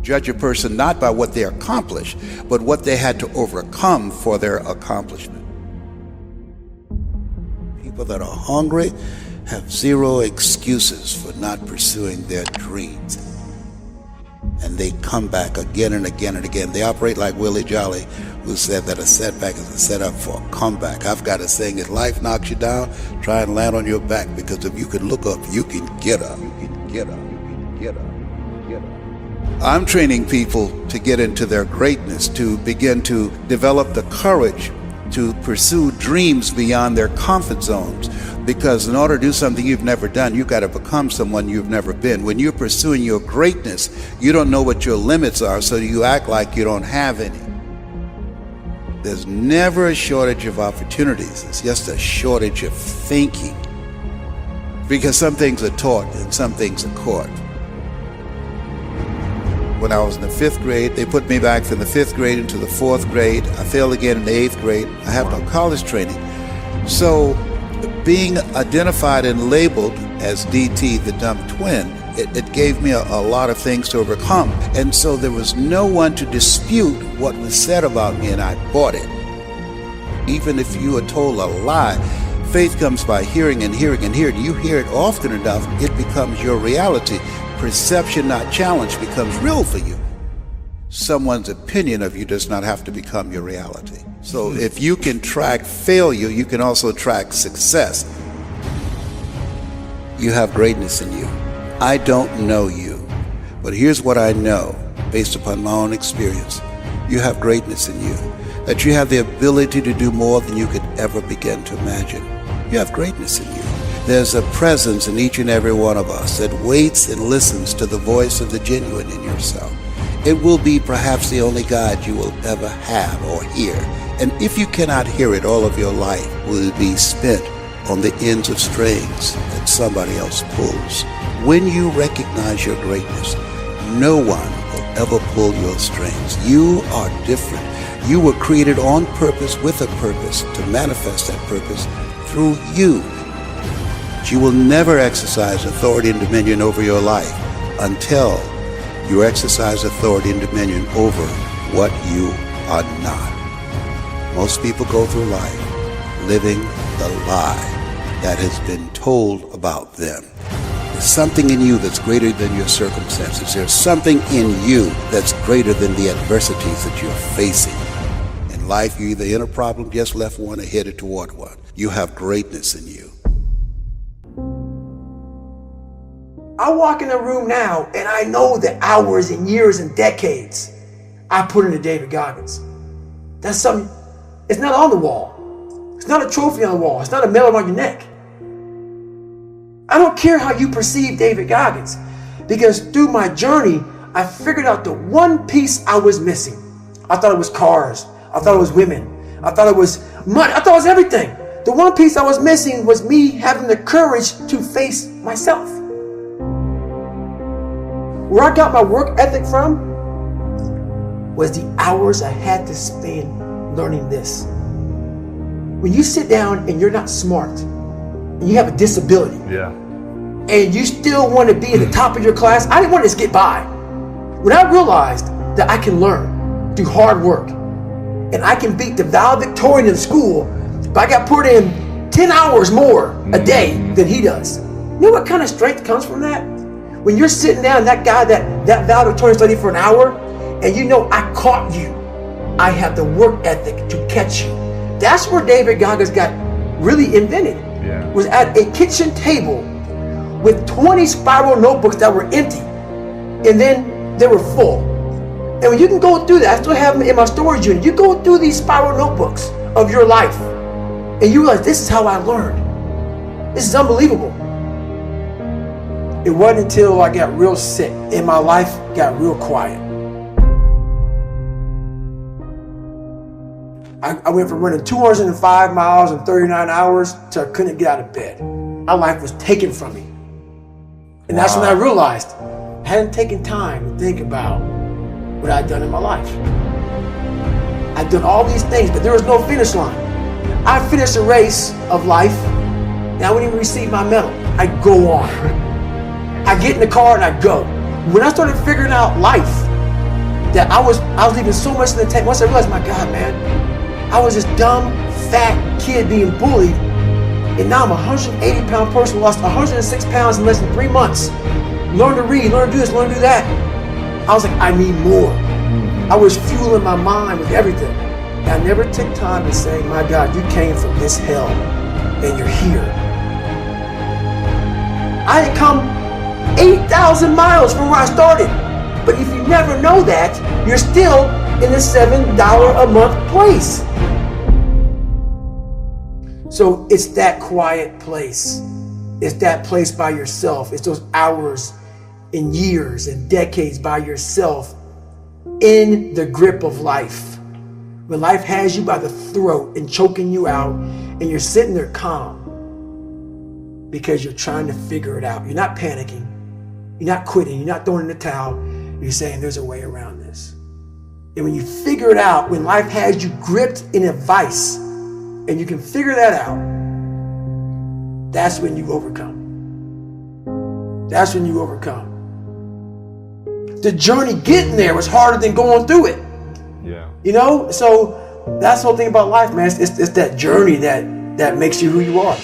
Judge a person not by what they accomplished, but what they had to overcome for their accomplishment. People that are hungry have zero excuses for not pursuing their dreams. And they come back again and again and again. They operate like Willie Jolly, who said that a setback is a setup for a comeback. I've got a saying, if life knocks you down, try and land on your back, because if you can look up, you can get up. You can get up. You can get up. Get up. I'm training people to get into their greatness, to begin to develop the courage to pursue dreams beyond their comfort zones. Because in order to do something you've never done, you've got to become someone you've never been. When you're pursuing your greatness, you don't know what your limits are, so you act like you don't have any. There's never a shortage of opportunities. It's just a shortage of thinking. Because some things are taught and some things are caught. When I was in the 5th grade, they put me back from the 5th grade into the 4th grade. I failed again in the 8th grade. I have no college training. So being identified and labeled as DT, the dumb twin, it gave me a lot of things to overcome. And so there was no one to dispute what was said about me, and I bought it. Even if you are told a lie, faith comes by hearing and hearing and hearing. You hear it often enough, it becomes your reality. Perception, not challenge, becomes real for you. Someone's opinion of you does not have to become your reality. So if you can track failure, you can also track success. You have greatness in you. I don't know you, but here's what I know based upon my own experience. You have greatness in you, that you have the ability to do more than you could ever begin to imagine. You have greatness in you. There's a presence in each and every one of us that waits and listens to the voice of the genuine in yourself. It will be perhaps the only guide you will ever have or hear. And if you cannot hear it, all of your life will be spent on the ends of strings that somebody else pulls. When you recognize your greatness, no one will ever pull your strings. You are different. You were created on purpose with a purpose to manifest that purpose through you. But you will never exercise authority and dominion over your life until you exercise authority and dominion over what you are not. Most people go through life living the lie that has been told about them. There's something in you that's greater than your circumstances. There's something in you that's greater than the adversities that you're facing. In life, you're either in a problem, just left one, or headed toward one. You have greatness in you. I walk in a room now and I know the hours and years and decades I put into David Goggins. That's something, it's not on the wall. It's not a trophy on the wall. It's not a medal around your neck. I don't care how you perceive David Goggins, because through my journey, I figured out the one piece I was missing. I thought it was cars. I thought it was women. I thought it was money. I thought it was everything. The one piece I was missing was me having the courage to face myself. Where I got my work ethic from was the hours I had to spend learning this. When you sit down and you're not smart, and you have a disability, and you still want to be at the top of your class, I didn't want to just get by. When I realized that I can learn through hard work, and I can beat the valedictorian in school, but I got put in 10 hours more a day than he does. You know what kind of strength comes from that? When you're sitting down, that guy that valedictorian studied for an hour, and you know I caught you. I have the work ethic to catch you. That's where David Goggins got really invented. Was at a kitchen table with 20 spiral notebooks that were empty, and then they were full. And when you can go through that, I still have them in my storage unit. You go through these spiral notebooks of your life, and you realize this is how I learned. This is unbelievable. It wasn't until I got real sick and my life got real quiet. I went from running 205 miles in 39 hours to I couldn't get out of bed. My life was taken from me. And that's when I realized I hadn't taken time to think about what I'd done in my life. I'd done all these things, but there was no finish line. I finished a race of life, and I wouldn't even receive my medal. I'd go on. I get in the car and I go. When I started figuring out life, that I was leaving so much in the tank. Once I realized, my God, man, I was this dumb, fat kid being bullied, and now I'm a 180-pound person, lost 106 pounds in less than 3 months. Learn to read, learn to do this, learn to do that. I was like, I need more. I was fueling my mind with everything. And I never took time to say, my God, you came from this hell, and you're here. I had come 8,000 miles from where I started. But if you never know that, you're still in the $7 a month place. So it's that quiet place. It's that place by yourself. It's those hours and years and decades by yourself in the grip of life. When life has you by the throat and choking you out, and you're sitting there calm because you're trying to figure it out. You're not panicking. You're not quitting. You're not throwing in the towel. You're saying there's a way around this. And when you figure it out, when life has you gripped in a vice, and you can figure that out, that's when you overcome. That's when you overcome. The journey getting there was harder than going through it. Yeah. You know? So that's the whole thing about life, man. It's that journey that makes you who you are.